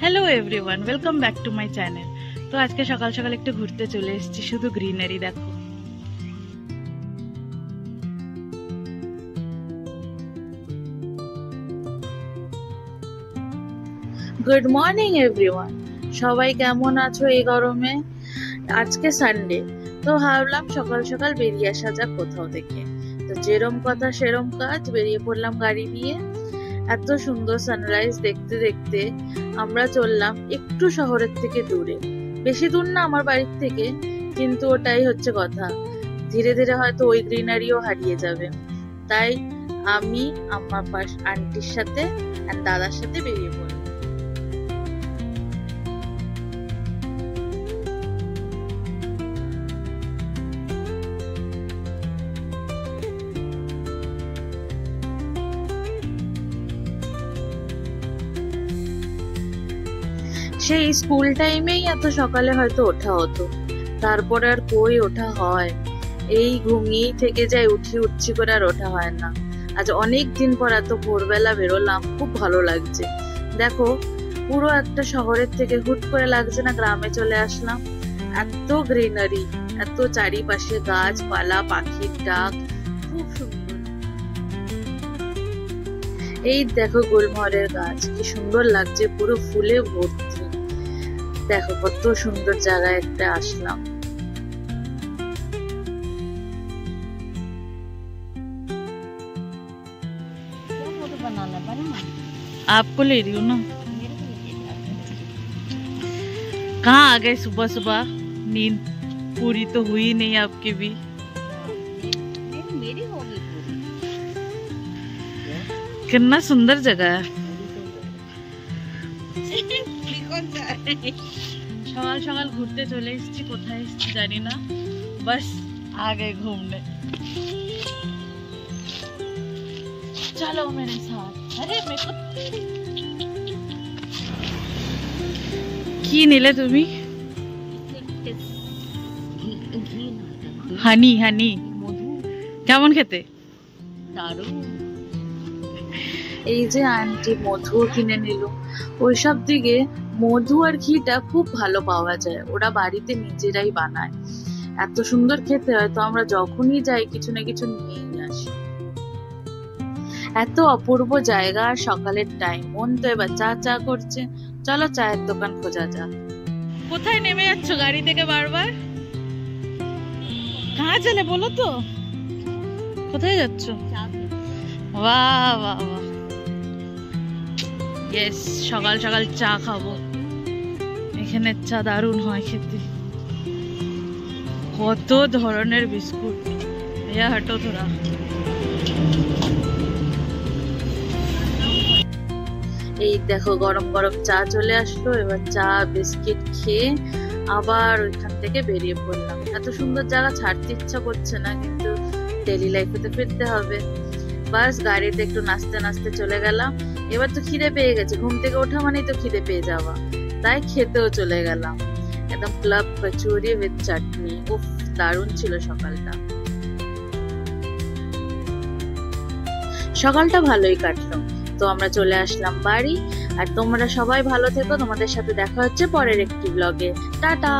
Hello everyone, welcome back to my channel. तो आज के सकाल सकाल एक घुरते चले एसेছি, शुधु ग्रीनारि देखो। गुड मॉर्निंग एवरीवन, सबाई केमन आछो এই গরমে? আজকে সানডে, তো ভাবলাম সকাল সকাল বেরিয়ে আসা যাক কোথাও থেকে। তো যেরম কথা সেরম কাজ, বেরিয়ে পড়লাম গাড়ি নিয়ে। এত সুন্দর সানরাইজ দেখতে দেখতে আমরা চললাম একটু শহরের থেকে দূরে। বেশি দূর না আমার বাড়ির থেকে, কিন্তু ওটাই হচ্ছে কথা, ধীরে ধীরে হয়তো ওই গ্রিনারিও হারিয়ে যাবে। তাই আমি আমার আন্টির সাথে আর দাদার সাথে বেরিয়ে পড়লাম। সেই স্কুল টাইমেই এত সকালে হয়তো ওঠা হতো, তারপরে আর কই ওঠা হয়। এই ঘুমিয়েই থেকে যায়, উঠছি করে আর ওঠা হয় না। আজ অনেক দিন পর এত ভোরবেলা বেরোলাম, খুব ভালো লাগছে। দেখো, পুরো একটা শহরের থেকে হুট করে লাগছে না গ্রামে চলে আসলাম। এত গ্রিনারি, এত চারিপাশে গাছপালা, পাখির ডাক, খুব সুন্দর। এই দেখো গুলমহরের গাছ, কি সুন্দর লাগছে, পুরো ফুলে ভর্তি। দেখো কত সুন্দর জায়গায় একটা আসলাম। आपको ले रही हूँ ना। कहाँ आ गए सुबह सुबह? नींद पूरी तो हुई नहीं आपकी भी। मेरी होगी पूरी। कितना सुंदर जगह है। সকাল সকাল ঘুরতে চলে এসেছি, কোথায় এসেছি জানি না, বাস আগে ঘুমনে। চলো মেরে সাথ। আরে কি নিলে তুমি? হানি হানি কেমন খেতে? দারুণ। এই যে আন্টি মধু কিনে নিল। ওইসব দিকে মধু আর ঘিটা খুব ভালো পাওয়া যায়, ওরা বাড়িতে নিজেরাই বানায়। এত সুন্দর খেতে হয়, তো আমরা যখনই যাই কিছু না কিছু নিয়েই আসি। এত অপূর্ব জায়গা আর সকালের টাইম, মন তো এবার চা চা করছে। চলো চায়ের দোকান খোঁজা যাক। কোথায় নেমে যাচ্ছ গাড়ি থেকে বারবার? কাহা চলে বলো তো, কোথায় যাচ্ছ? বাহ বাহ বাহ, ইয়েস, সকাল সকাল চা খাবো। এখানে চা দারুণ হয় খেতে। কত ধরনের বিস্কুট। ভাইয়া হাঁটো থোড়া। এই দেখো গরম গরম চা চলে আসলো। এবার চা বিস্কিট খেয়ে আবার ওইখান থেকে বেরিয়ে পড়লাম। এত সুন্দর জায়গা ছাড়তে ইচ্ছা করছে না, কিন্তু ডেইলি লাইফে তো ফিরতে হবে। বাস গাড়িতে একটু নাচতে নাচতে চলে গেলাম। এবার তো খিদে পেয়ে গেছে, ঘুম থেকে ওঠা মানেই তো খিদে পেয়ে যাওয়া, তাই খেতেও চলে গেলাম। একদম ক্লাব কচুরি উইথ চাটনি। উফ, দারুণ ছিল সকালটা। সকালটা ভালোই কাটলো। তো আমরা চলে আসলাম বাড়ি। আর তোমরা সবাই ভালো থেকো, তোমাদের সাথে দেখা হচ্ছে পরের একটি ব্লগে। টাটা।